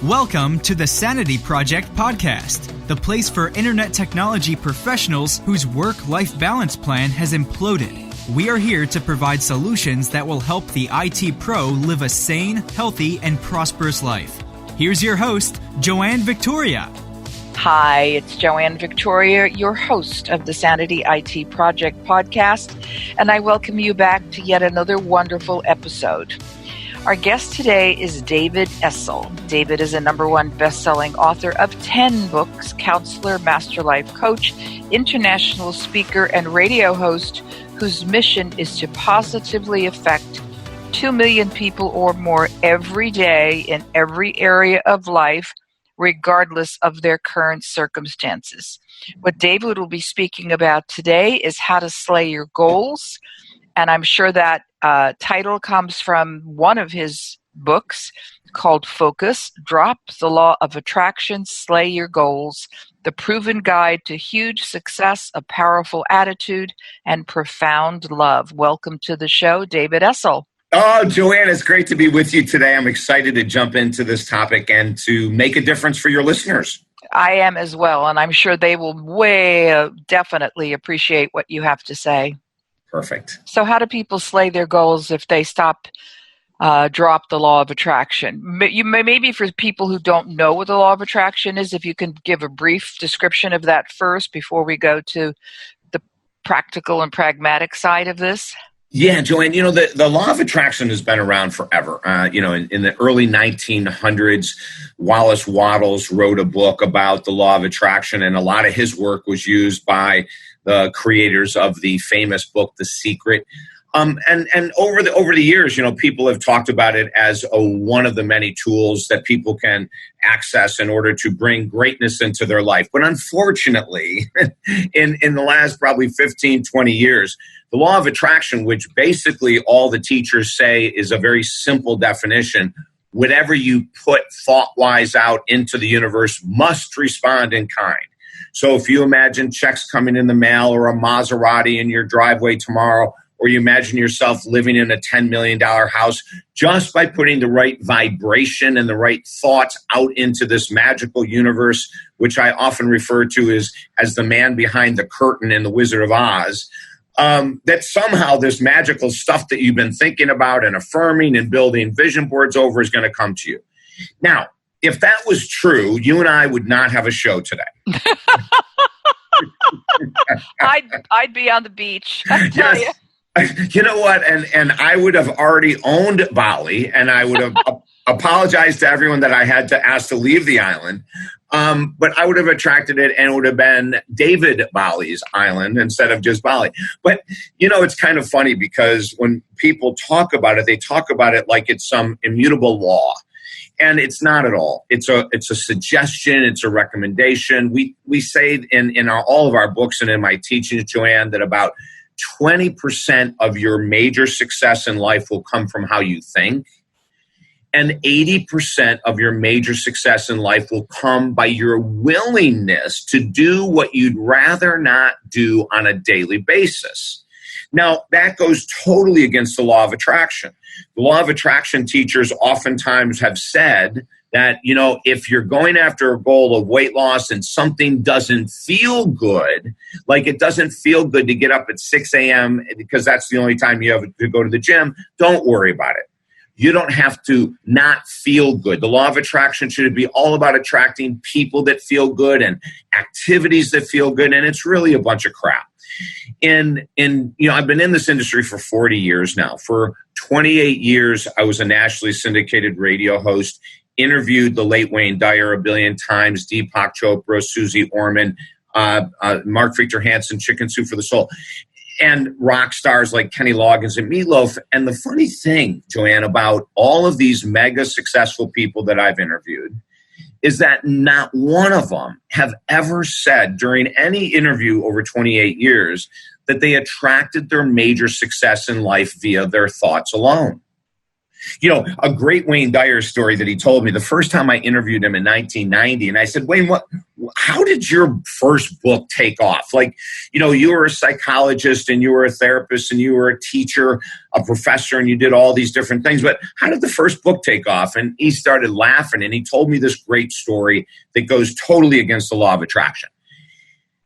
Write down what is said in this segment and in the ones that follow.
Welcome to the Sanity Project podcast, the place for internet technology professionals whose work-life balance plan has imploded. We are here to provide solutions that will help the IT pro live a sane, healthy, and prosperous life. Here's your host, Joanne Victoria. Hi, it's Joanne Victoria, your host of the Sanity IT Project podcast, and I welcome you back to yet another wonderful episode. Our guest today is David Essel. David is a #1 best-selling author of 10 books, counselor, master life coach, international speaker, and radio host whose mission is to positively affect 2 million people or more every day in every area of life, regardless of their current circumstances. What David will be speaking about today is how to slay your goals, and I'm sure that title comes from one of his books called Focus, Drop the Law of Attraction, Slay Your Goals, The Proven Guide to Huge Success, A Powerful Attitude, and Profound Love. Welcome to the show, David Essel. Oh, Joanne, it's great to be with you today. I'm excited to jump into this topic and to make a difference for your listeners. I am as well, and I'm sure they will definitely appreciate what you have to say. Perfect. So how do people slay their goals if they drop the law of attraction? Maybe for people who don't know what the law of attraction is, if you can give a brief description of that first before we go to the practical and pragmatic side of this. Yeah, Joanne, the law of attraction has been around forever. In the early 1900s, Wallace Wattles wrote a book about the law of attraction, and a lot of his work was used by the creators of the famous book, The Secret. And over the years, people have talked about it as one of the many tools that people can access in order to bring greatness into their life. But unfortunately, in the last probably 15, 20 years, the law of attraction, which basically all the teachers say is a very simple definition, whatever you put thought-wise out into the universe must respond in kind. So if you imagine checks coming in the mail or a Maserati in your driveway tomorrow, or you imagine yourself living in a $10 million house, just by putting the right vibration and the right thoughts out into this magical universe, which I often refer to as the man behind the curtain in The Wizard of Oz, that somehow this magical stuff that you've been thinking about and affirming and building vision boards over is going to come to you. Now, if that was true, you and I would not have a show today. I'd be on the beach, I tell you. You know what? And I would have already owned Bali, and I would have apologized to everyone that I had to ask to leave the island. But I would have attracted it, and it would have been David Bali's island instead of just Bali. But, it's kind of funny because when people talk about it, they talk about it like it's some immutable law. And it's not at all. It's a suggestion. It's a recommendation. We say in all of our books and in my teachings, Joanne, that about 20% of your major success in life will come from how you think. And 80% of your major success in life will come by your willingness to do what you'd rather not do on a daily basis. Now, that goes totally against the law of attraction. The law of attraction teachers oftentimes have said that, if you're going after a goal of weight loss and something doesn't feel good, like it doesn't feel good to get up at 6 a.m. because that's the only time you have to go to the gym, don't worry about it. You don't have to not feel good. The law of attraction should be all about attracting people that feel good and activities that feel good, and it's really a bunch of crap. I've been in this industry for 40 years now. For 28 years, I was a nationally syndicated radio host, interviewed the late Wayne Dyer a billion times, Deepak Chopra, Susie Orman, Mark Victor Hansen, Chicken Soup for the Soul, and rock stars like Kenny Loggins and Meatloaf. And the funny thing, Joanne, about all of these mega successful people that I've interviewed is that not one of them have ever said during any interview over 28 years that they attracted their major success in life via their thoughts alone. You know, a great Wayne Dyer story that he told me the first time I interviewed him in 1990. And I said, Wayne, how did your first book take off? Like, you know, you were a psychologist and you were a therapist and you were a teacher, a professor, and you did all these different things. But how did the first book take off? And he started laughing and he told me this great story that goes totally against the law of attraction.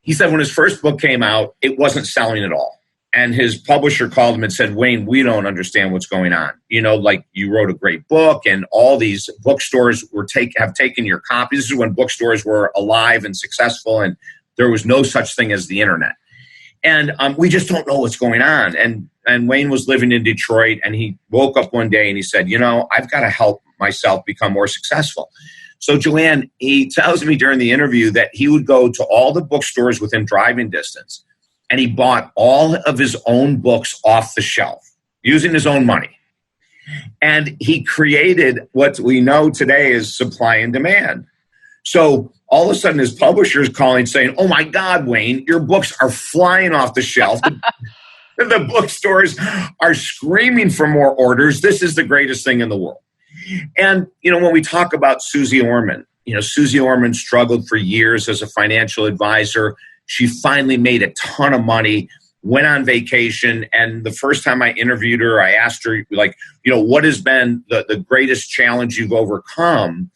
He said when his first book came out, it wasn't selling at all. And his publisher called him and said, Wayne, we don't understand what's going on. You know, like you wrote a great book and all these bookstores have taken your copy. This is when bookstores were alive and successful and there was no such thing as the internet. And we just don't know what's going on. And Wayne was living in Detroit and he woke up one day and he said, you know, I've got to help myself become more successful. So Joanne, he tells me during the interview that he would go to all the bookstores within driving distance. And he bought all of his own books off the shelf using his own money. And he created what we know today as supply and demand. So all of a sudden his publisher is calling saying, oh my God, Wayne, your books are flying off the shelf. The bookstores are screaming for more orders. This is the greatest thing in the world. And, you know, when we talk about Susie Orman, you know, Susie Orman struggled for years as a financial advisor. She finally made a ton of money, went on vacation. And the first time I interviewed her, I asked her, like, you know, what has been the greatest challenge you've overcome?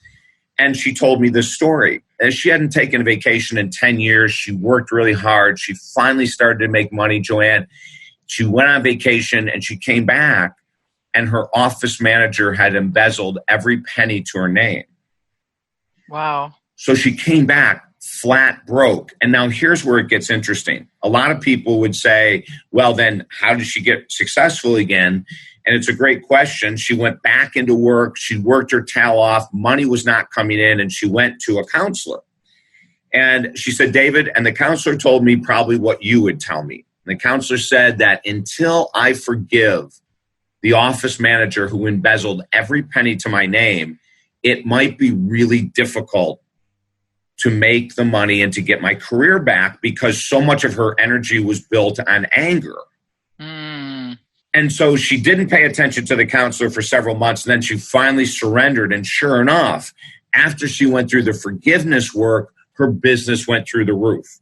And she told me this story. As she hadn't taken a vacation in 10 years, she worked really hard. She finally started to make money, Joanne. She went on vacation and she came back and her office manager had embezzled every penny to her name. Wow. So she came back flat broke. And now here's where it gets interesting. A lot of people would say, well, then how did she get successful again? And it's a great question. She went back into work. She worked her tail off. Money was not coming in. And she went to a counselor. And she said, David, and the counselor told me probably what you would tell me. And the counselor said that until I forgive the office manager who embezzled every penny to my name, it might be really difficult to make the money and to get my career back because so much of her energy was built on anger. And so she didn't pay attention to the counselor for several months. And then she finally surrendered. And sure enough, after she went through the forgiveness work, her business went through the roof.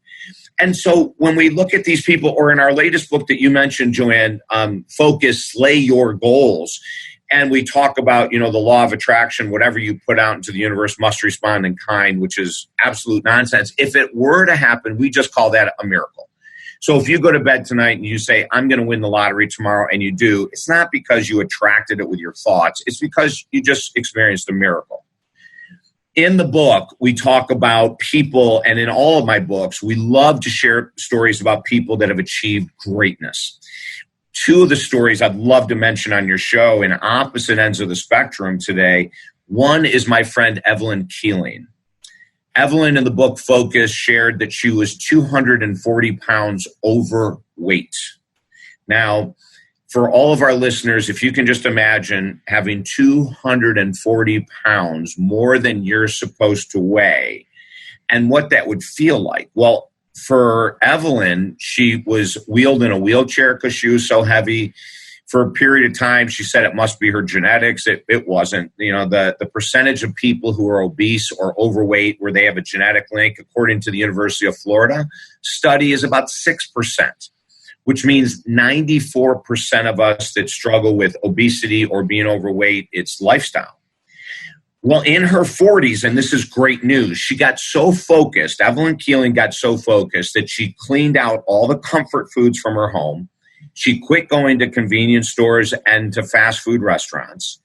And so when we look at these people, or in our latest book that you mentioned, Joanne, Focus, Slay Your Goals, and we talk about, you know, the law of attraction, whatever you put out into the universe must respond in kind, which is absolute nonsense. If it were to happen, we just call that a miracle. So if you go to bed tonight and you say, I'm going to win the lottery tomorrow, and you do, it's not because you attracted it with your thoughts. It's because you just experienced a miracle. In the book, we talk about people, and in all of my books, we love to share stories about people that have achieved greatness. Two of the stories I'd love to mention on your show in opposite ends of the spectrum today. One is my friend Evelyn Keeling. Evelyn in the book Focus shared that she was 240 pounds overweight. Now, for all of our listeners, if you can just imagine having 240 pounds more than you're supposed to weigh and what that would feel like. Well, for Evelyn, she was wheeled in a wheelchair because she was so heavy. For a period of time, she said it must be her genetics. It wasn't. You know, the percentage of people who are obese or overweight where they have a genetic link, according to the University of Florida study, is about 6%, which means 94% of us that struggle with obesity or being overweight, it's lifestyle. Well, in her 40s, and this is great news, she got so focused, Evelyn Keeling got so focused that she cleaned out all the comfort foods from her home. She quit going to convenience stores and to fast food restaurants,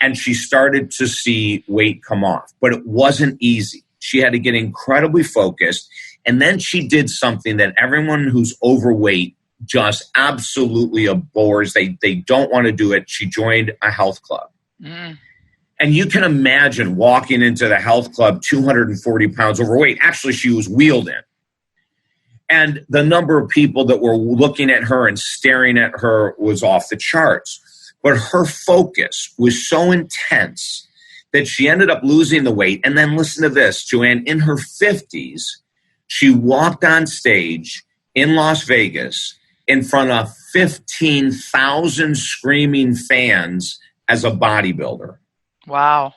and she started to see weight come off. But it wasn't easy. She had to get incredibly focused, and then she did something that everyone who's overweight just absolutely abhors. They don't want to do it. She joined a health club. And you can imagine walking into the health club 240 pounds overweight. Actually, she was wheeled in. And the number of people that were looking at her and staring at her was off the charts. But her focus was so intense that she ended up losing the weight. And then listen to this, Joanne, in her 50s, she walked on stage in Las Vegas in front of 15,000 screaming fans as a bodybuilder. Wow.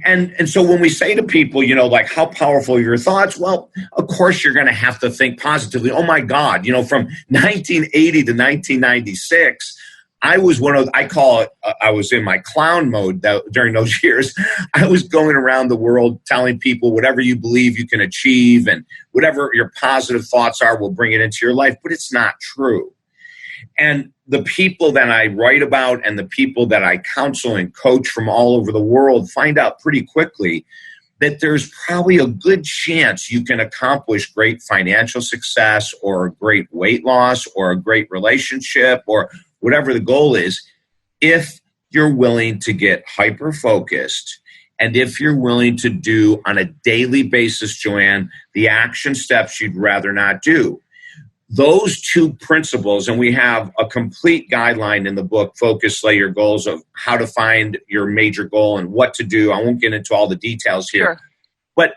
And so when we say to people, like, how powerful are your thoughts? Well, of course, you're going to have to think positively. Oh, my God, from 1980 to 1996, I was I was in my clown mode during those years. I was going around the world telling people whatever you believe you can achieve and whatever your positive thoughts are, will bring it into your life. But it's not true. And the people that I write about and the people that I counsel and coach from all over the world find out pretty quickly that there's probably a good chance you can accomplish great financial success or great weight loss or a great relationship or whatever the goal is, if you're willing to get hyper-focused and if you're willing to do on a daily basis, Joanne, the action steps you'd rather not do. Those two principles, and we have a complete guideline in the book, Focus, Slay Your Goals, of how to find your major goal and what to do. I won't get into all the details here. Sure. But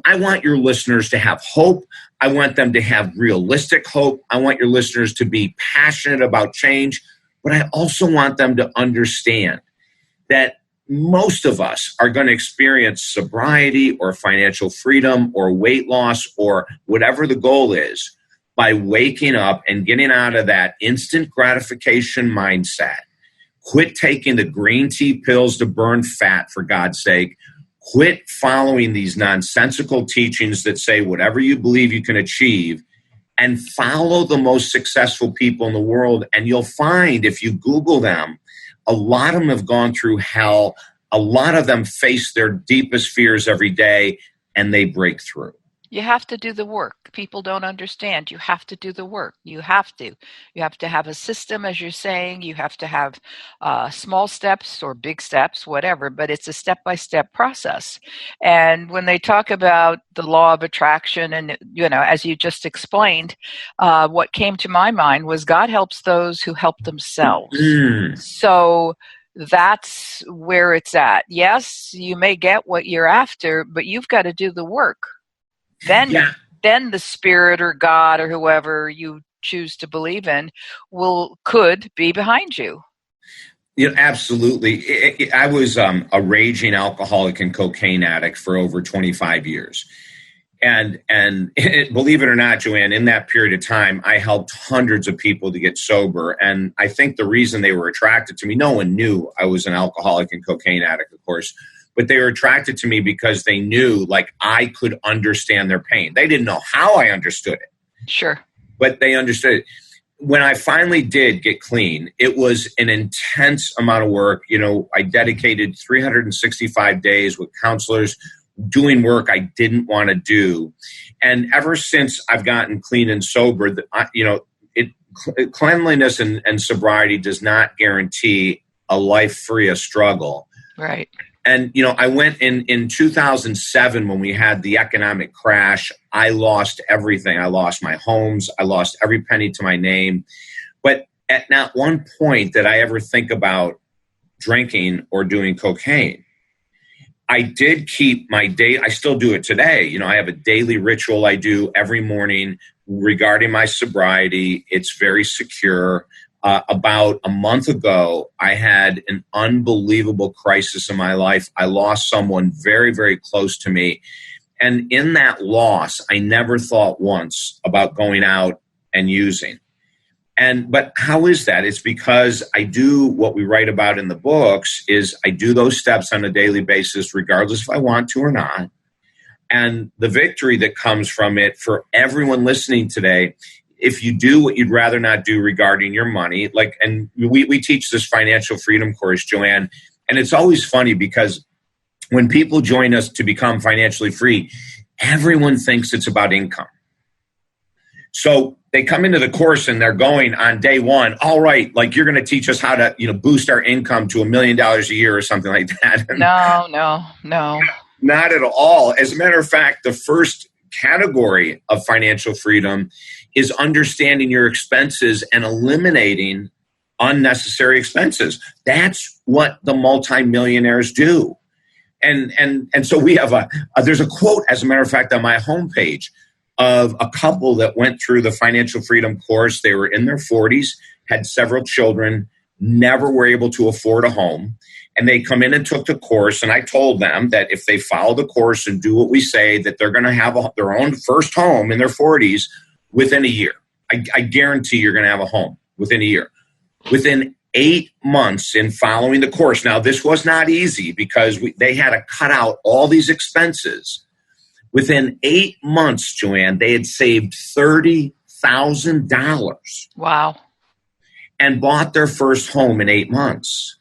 I want your listeners to have hope. I want them to have realistic hope. I want your listeners to be passionate about change. But I also want them to understand that most of us are going to experience sobriety or financial freedom or weight loss or whatever the goal is by waking up and getting out of that instant gratification mindset. Quit taking the green tea pills to burn fat, for God's sake. Quit following these nonsensical teachings that say whatever you believe you can achieve, and follow the most successful people in the world. And you'll find, if you Google them, a lot of them have gone through hell. A lot of them face their deepest fears every day, and they break through. You have to do the work. People don't understand. You have to do the work. You have to. You have to have a system, as you're saying. You have to have small steps or big steps, whatever, but it's a step-by-step process. And when they talk about the law of attraction and, as you just explained, what came to my mind was God helps those who help themselves. So that's where it's at. Yes, you may get what you're after, but you've got to do the work. Then the spirit or God or whoever you choose to believe in could be behind you. Absolutely. I was a raging alcoholic and cocaine addict for over 25 years. And believe it or not, Joanne, in that period of time, I helped hundreds of people to get sober. And I think the reason they were attracted to me, no one knew I was an alcoholic and cocaine addict, of course, but they were attracted to me because they knew, I could understand their pain. They didn't know how I understood it. Sure. But they understood it. When I finally did get clean, it was an intense amount of work. I dedicated 365 days with counselors doing work I didn't want to do. And ever since I've gotten clean and sober, cleanliness and sobriety does not guarantee a life free of struggle. Right. And, I went in 2007 when we had the economic crash. I lost everything. I lost my homes. I lost every penny to my name. But at not one point did I ever think about drinking or doing cocaine. I did keep my day. I still do it today. I have a daily ritual I do every morning regarding my sobriety. It's very secure. About a month ago, I had an unbelievable crisis in my life. I lost someone very, very close to me. And in that loss, I never thought once about going out and using. But how is that? It's because I do what we write about in the books is I do those steps on a daily basis, regardless if I want to or not. And the victory that comes from it for everyone listening today, if you do what you'd rather not do regarding your money, and we teach this financial freedom course, Joanne, and it's always funny because when people join us to become financially free, everyone thinks it's about income. So they come into the course and they're going on day one, all right, you're going to teach us how to, boost our income to $1 million a year or something like that. No. Not at all. As a matter of fact, the first category of financial freedom is understanding your expenses and eliminating unnecessary expenses. That's what the multimillionaires do. And so we have there's a quote, as a matter of fact, on my homepage of a couple that went through the financial freedom course. They were in their 40s, had several children. never were able to afford a home. And they come in and took the course. And I told them that if they follow the course and do what we say, that they're going to have their own first home in their 40s within a year. I guarantee you're going to have a home within a year. Within 8 months in following the course. Now, this was not easy because they had to cut out all these expenses. Within 8 months, Joanne, they had saved $30,000. Wow. And bought their first home in 8 months.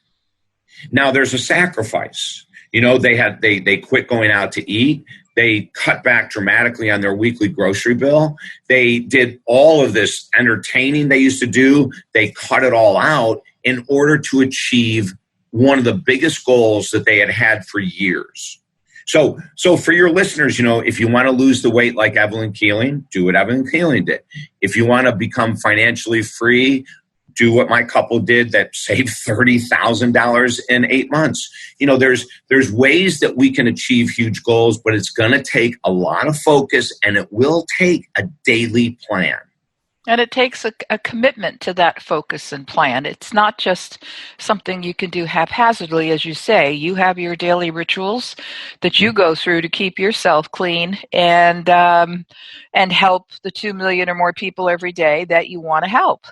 Now, there's a sacrifice. They quit going out to eat. They cut back dramatically on their weekly grocery bill. They did all of this entertaining they used to do. They cut it all out in order to achieve one of the biggest goals that they had had for years. So for your listeners, if you want to lose the weight like Evelyn Keeling, do what Evelyn Keeling did. If you want to become financially free, do what my couple did that saved $30,000 in 8 months. There's ways that we can achieve huge goals, but it's going to take a lot of focus and it will take a daily plan. And it takes a commitment to that focus and plan. It's not just something you can do haphazardly, as you say. You have your daily rituals that you go through to keep yourself clean and help the 2 million or more people every day that you want to help.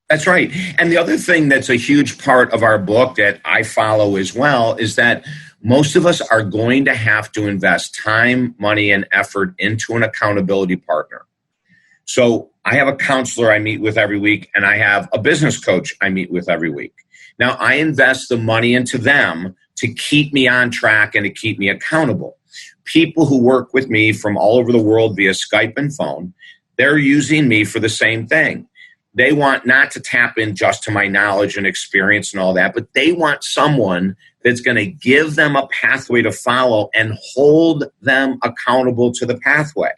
That's right. And the other thing that's a huge part of our book that I follow as well is that most of us are going to have to invest time, money, and effort into an accountability partner. So I have a counselor I meet with every week, and I have a business coach I meet with every week. Now, I invest the money into them to keep me on track and to keep me accountable. People who work with me from all over the world via Skype and phone, they're using me for the same thing. They want not to tap in just to my knowledge and experience and all that, but they want someone that's going to give them a pathway to follow and hold them accountable to the pathway.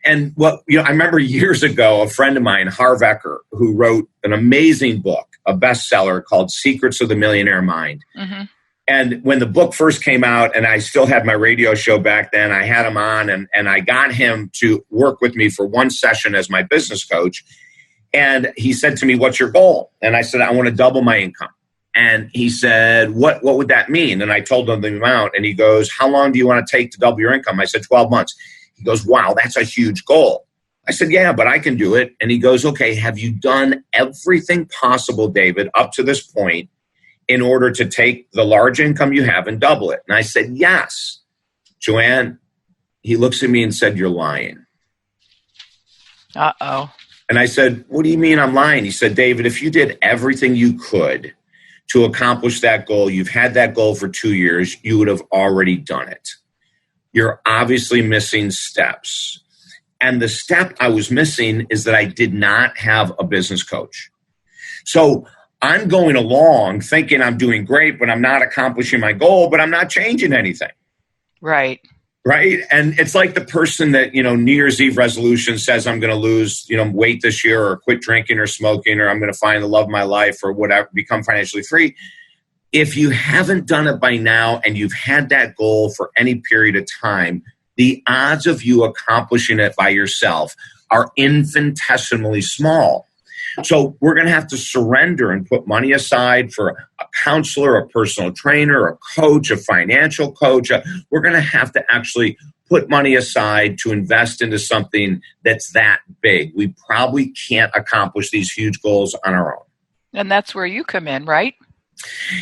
And I remember years ago, a friend of mine, Harv Eker, who wrote an amazing book, a bestseller called Secrets of the Millionaire Mind. Mm-hmm. And when the book first came out, and I still had my radio show back then, I had him on and I got him to work with me for one session as my business coach. And he said to me, "What's your goal?" And I said, "I want to double my income." And he said, what would that mean? And I told him the amount. And he goes, "How long do you want to take to double your income?" I said, 12 months. He goes, "Wow, that's a huge goal." I said, "Yeah, but I can do it." And he goes, "Okay, have you done everything possible, David, up to this point in order to take the large income you have and double it?" And I said, "Yes." Joanne, he looks at me and said, "You're lying." Uh-oh. And I said, "What do you mean I'm lying?" He said, "David, if you did everything you could to accomplish that goal, you've had that goal for 2 years, you would have already done it. You're obviously missing steps." And the step I was missing is that I did not have a business coach. So I'm going along thinking I'm doing great, but I'm not accomplishing my goal, but I'm not changing anything. Right. Right. And it's like the person that, New Year's Eve resolution says, "I'm going to lose, weight this year or quit drinking or smoking, or I'm going to find the love of my life or whatever, become financially free." If you haven't done it by now and you've had that goal for any period of time, the odds of you accomplishing it by yourself are infinitesimally small. So we're going to have to surrender and put money aside for a counselor, a personal trainer, a coach, a financial coach. We're going to have to actually put money aside to invest into something that's that big. We probably can't accomplish these huge goals on our own. And that's where you come in, right?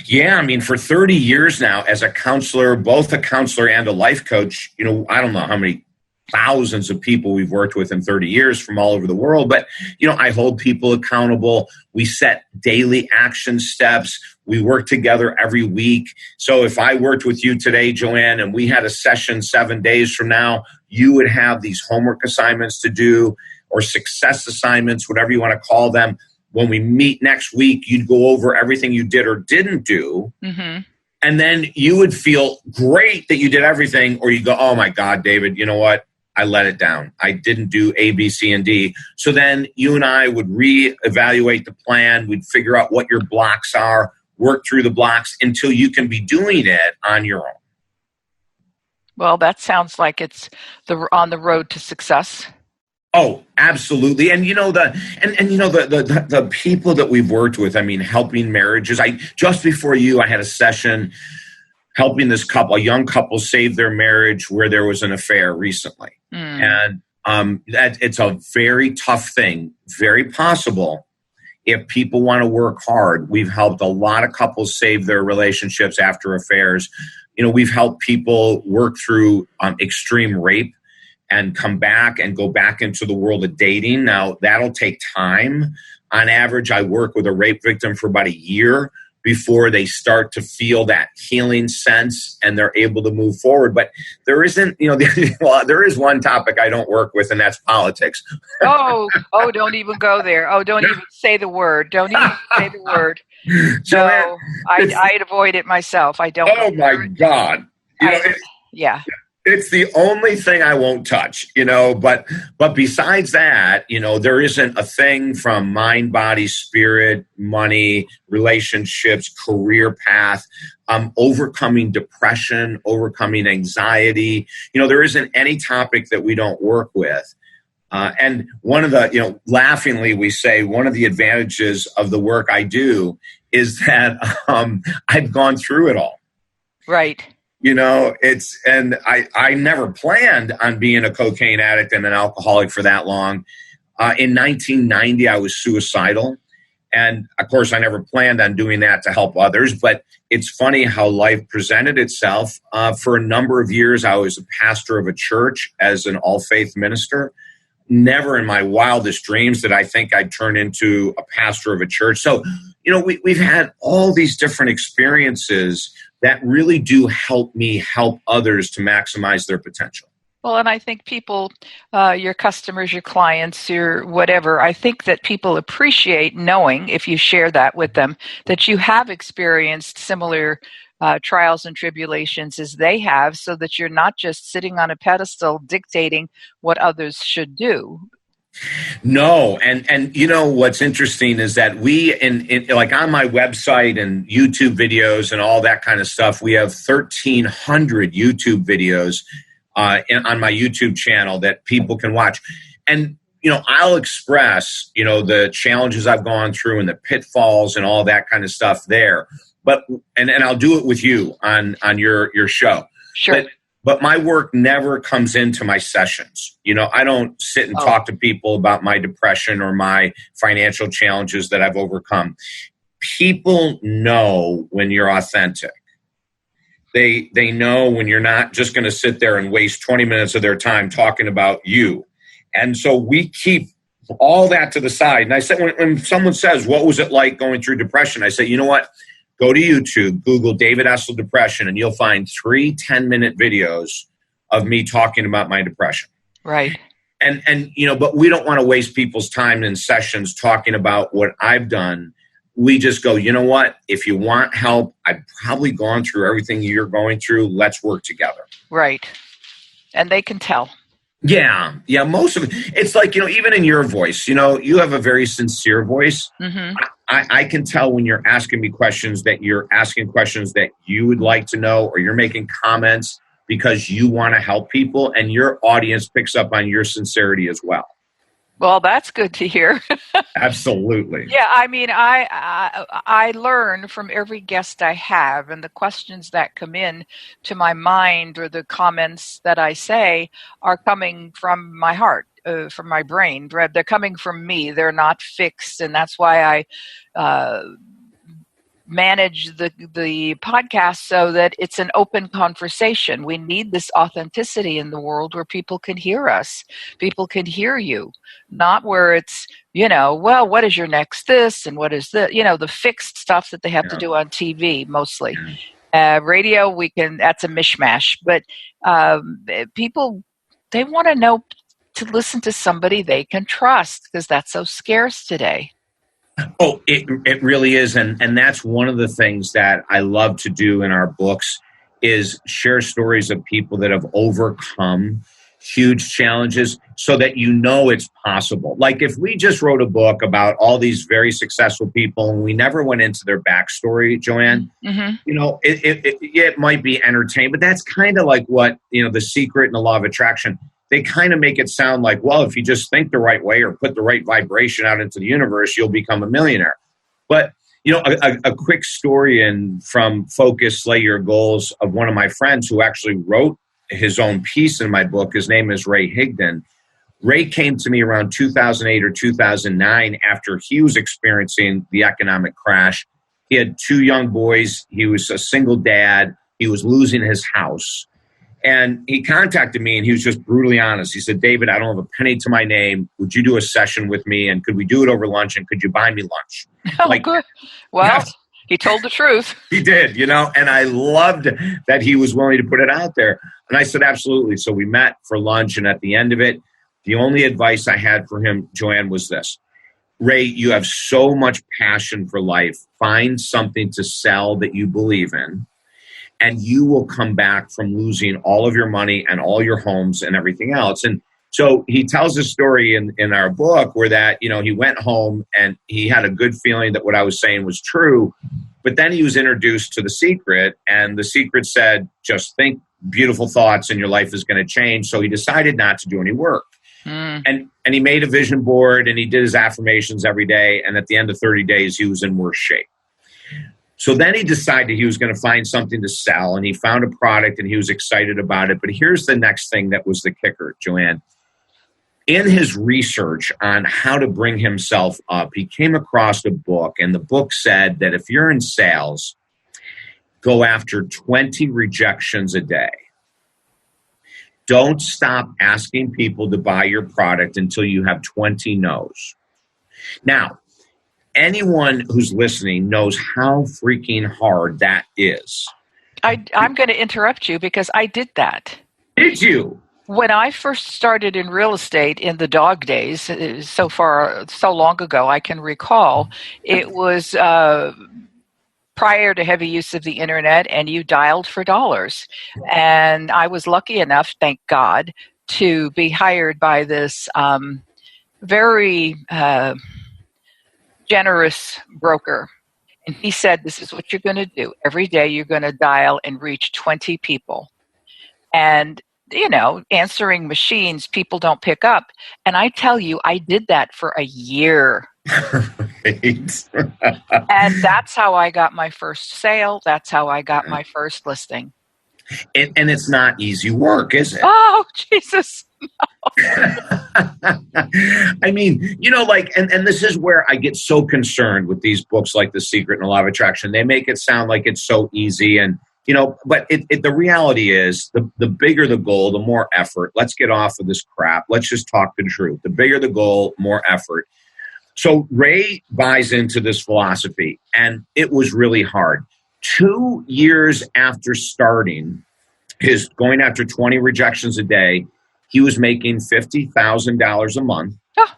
Yeah, I mean, for 30 years now as a counselor, both a counselor and a life coach, I don't know how many thousands of people we've worked with in 30 years from all over the world. But, I hold people accountable. We set daily action steps. We work together every week. So if I worked with you today, Joanne, and we had a session 7 days from now, you would have these homework assignments to do or success assignments, whatever you want to call them. When we meet next week, you'd go over everything you did or didn't do. Mm-hmm. And then you would feel great that you did everything, or you go, "Oh my God, David, you know what? I let it down. I didn't do A, B, C, and D." So then you and I would reevaluate the plan. We'd figure out what your blocks are, work through the blocks until you can be doing it on your own. Well, that sounds like it's on the road to success. Oh, absolutely. And the people that we've worked with, I mean, helping marriages. Just before I had a session helping a young couple save their marriage where there was an affair recently. And that it's a very tough thing, very possible. If people want to work hard, we've helped a lot of couples save their relationships after affairs. We've helped people work through extreme rape and come back and go back into the world of dating. Now, that'll take time. On average, I work with a rape victim for about a year before they start to feel that healing sense and they're able to move forward. But there isn't, there is one topic I don't work with, and that's politics. Oh, don't even go there. Oh, don't even say the word. Don't even say the word. So I'd avoid it myself. I don't. Oh, my God. Yeah. It's the only thing I won't touch, but besides that, there isn't a thing from mind, body, spirit, money, relationships, career path, overcoming depression, overcoming anxiety. There isn't any topic that we don't work with. And one of the, laughingly, we say one of the advantages of the work I do is that I've gone through it all. Right. I never planned on being a cocaine addict and an alcoholic for that long. In 1990, I was suicidal. And of course, I never planned on doing that to help others. But it's funny how life presented itself. For a number of years, I was a pastor of a church as an all-faith minister. Never in my wildest dreams did I think I'd turn into a pastor of a church. So, we've had all these different experiences that really do help me help others to maximize their potential. Well, and I think people, your customers, your clients, your whatever, I think that people appreciate knowing, if you share that with them, that you have experienced similar trials and tribulations as they have, so that you're not just sitting on a pedestal dictating what others should do. No, and what's interesting is that we in like on my website and YouTube videos and all that kind of stuff, we have 1,300 YouTube videos on my YouTube channel that people can watch. And I'll express the challenges I've gone through and the pitfalls and all that kind of stuff there. But and I'll do it with you on your show. Sure. But my work never comes into my sessions. I don't sit and talk to people about my depression or my financial challenges that I've overcome. People know when you're authentic. They know when you're not just going to sit there and waste 20 minutes of their time talking about you. And so we keep all that to the side. And I said, when someone says, what was it like going through depression? I say, you know what? Go to YouTube, Google David Essel depression, and you'll find 3 10-minute videos of me talking about my depression. Right. And but we don't want to waste people's time in sessions talking about what I've done. We just go, you know what? If you want help, I've probably gone through everything you're going through. Let's work together. Right. And they can tell. Yeah. Most of it. It's like, even in your voice, you have a very sincere voice. Mm-hmm. I can tell when you're asking me questions that you're asking questions that you would like to know, or you're making comments because you want to help people, and your audience picks up on your sincerity as well. Well, that's good to hear. Absolutely. Yeah, I mean, I learn from every guest I have, and the questions that come in to my mind or the comments that I say are coming from my heart, from my brain. They're coming from me. They're not fixed, and that's why I manage the podcast so that it's an open conversation. We need this authenticity in the world where people can hear us. People can hear you, not where it's, well, what is your next this and what is the, the fixed stuff that they have to do on TV mostly. Radio, that's a mishmash. But people, they want to know, to listen to somebody they can trust, because that's so scarce today. Oh, it really is. And that's one of the things that I love to do in our books is share stories of people that have overcome huge challenges so that it's possible. Like if we just wrote a book about all these very successful people and we never went into their backstory, Joanne, mm-hmm. It might be entertaining, but that's kind of like what, The Secret and the Law of Attraction. they kind of make it sound like, well, if you just think the right way or put the right vibration out into the universe, you'll become a millionaire. But, a quick story from Focus, Slay Your Goals of one of my friends who actually wrote his own piece in my book. His name is Ray Higdon. Ray came to me around 2008 or 2009 after he was experiencing the economic crash. He had 2 young boys. He was a single dad. He was losing his house. And he contacted me and he was just brutally honest. He said, David, I don't have a penny to my name. Would you do a session with me? And could we do it over lunch? And could you buy me lunch? Oh, good. Well, yes. He told the truth. He did, and I loved that he was willing to put it out there. And I said, absolutely. So we met for lunch. And at the end of it, the only advice I had for him, Joanne, was this. Ray, you have so much passion for life. Find something to sell that you believe in. And you will come back from losing all of your money and all your homes and everything else. And so he tells a story in our book where that, he went home and he had a good feeling that what I was saying was true. But then he was introduced to The Secret, and The Secret said, just think beautiful thoughts and your life is going to change. So he decided not to do any work. And he made a vision board and he did his affirmations every day. And at the end of 30 days, he was in worse shape. So then he decided he was going to find something to sell, and he found a product and he was excited about it. But here's the next thing that was the kicker, Joanne. In his research on how to bring himself up, he came across a book, and the book said that if you're in sales, go after 20 rejections a day. Don't stop asking people to buy your product until you have 20 no's. Now, anyone who's listening knows how freaking hard that is. I'm going to interrupt you because I did that. Did you? When I first started in real estate in the dog days, so long ago I can recall, it was prior to heavy use of the internet, and you dialed for dollars. And I was lucky enough, thank God, to be hired by this very generous broker. And he said, this is what you're going to do. Every day you're going to dial and reach 20 people. And, answering machines, people don't pick up. And I tell you, I did that for a year. Right. And that's how I got my first sale. That's how I got my first listing. And it's not easy work, is it? Oh, Jesus. No. I mean, and this is where I get so concerned with these books like The Secret and Law of Attraction. They make it sound like it's so easy. And, but the reality is the bigger the goal, the more effort. Let's get off of this crap. Let's just talk the truth. The bigger the goal, more effort. So Ray buys into this philosophy, and it was really hard. 2 years after starting his going after 20 rejections a day, he was making $50,000 a month. Oh.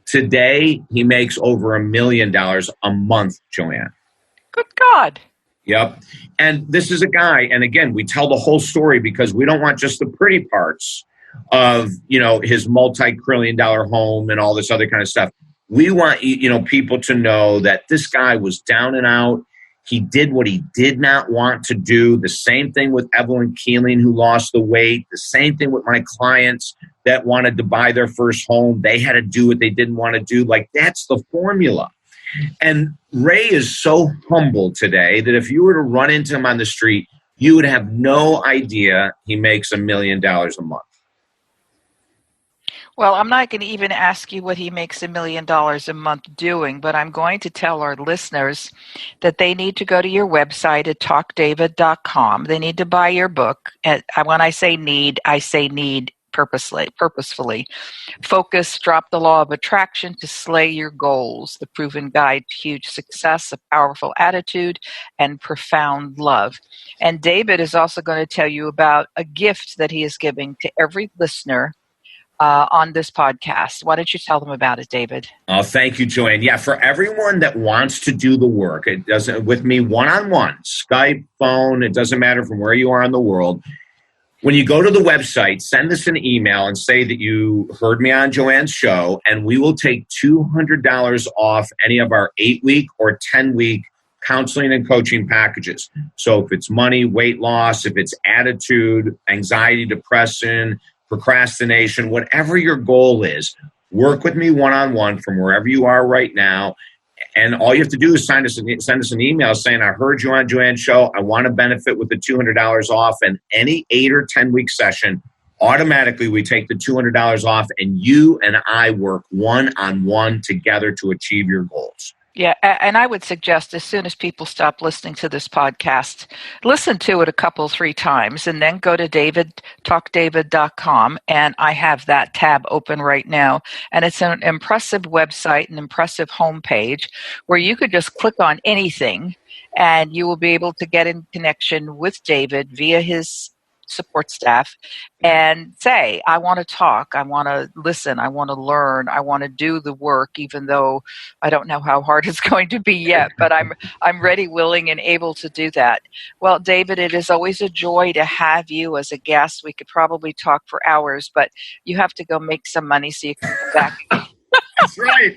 Today, he makes over $1 million a month, Joanne. Good God. Yep. And this is a guy, and again, we tell the whole story because we don't want just the pretty parts of, his multi-trillion-dollar home and all this other kind of stuff. We want, people to know that this guy was down and out. He did what he did not want to do. The same thing with Evelyn Keeling, who lost the weight. The same thing with my clients that wanted to buy their first home. They had to do what they didn't want to do. Like, that's the formula. And Ray is so humble today that if you were to run into him on the street, you would have no idea he makes $1 million a month. Well, I'm not going to even ask you what he makes $1 million a month doing, but I'm going to tell our listeners that they need to go to your website at talkdavid.com. They need to buy your book. And when I say need purposefully. Focus, Drop the Law of Attraction to Slay Your Goals, the proven guide to huge success, a powerful attitude, and profound love. And David is also going to tell you about a gift that he is giving to every listener on this podcast. Why don't you tell them about it, David? Oh, thank you, Joanne. Yeah, for everyone that wants to do the work, it doesn't with me one-on-one, Skype, phone, it doesn't matter from where you are in the world. When you go to the website, send us an email and say that you heard me on Joanne's show, and we will take $200 off any of our 8-week or 10-week counseling and coaching packages. So if it's money, weight loss, if it's attitude, anxiety, depression, procrastination, whatever your goal is, work with me one-on-one from wherever you are right now. And all you have to do is send us an email saying, I heard you on Joanne's show. I want to benefit with the $200 off. And any 8 or 10 week session, automatically we take the $200 off, and you and I work one-on-one together to achieve your goals. Yeah, and I would suggest as soon as people stop listening to this podcast, listen to it a couple, 3 times, and then go to talkdavid.com, and I have that tab open right now. And it's an impressive website, an impressive homepage where you could just click on anything, and you will be able to get in connection with David via his support staff and say, I want to talk, I want to listen, I want to learn, I want to do the work, even though I don't know how hard it's going to be yet, but I'm ready, willing, and able to do that. Well, David, it is always a joy to have you as a guest. We could probably talk for hours, but you have to go make some money so you can come back again. That's right.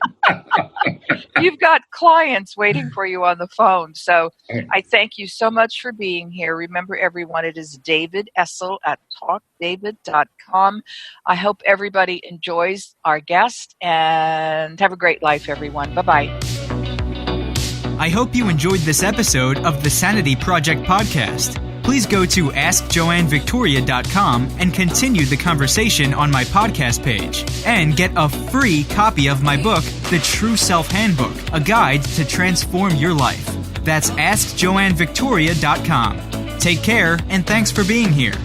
You've got clients waiting for you on the phone. So I thank you so much for being here. Remember, everyone, it is David Essel at talkdavid.com. I hope everybody enjoys our guest, and have a great life, everyone. Bye-bye. I hope you enjoyed this episode of the Sanity Project podcast. Please go to AskJoanneVictoria.com and continue the conversation on my podcast page. And get a free copy of my book, The True Self Handbook, a guide to transform your life. That's AskJoanneVictoria.com. Take care, and thanks for being here.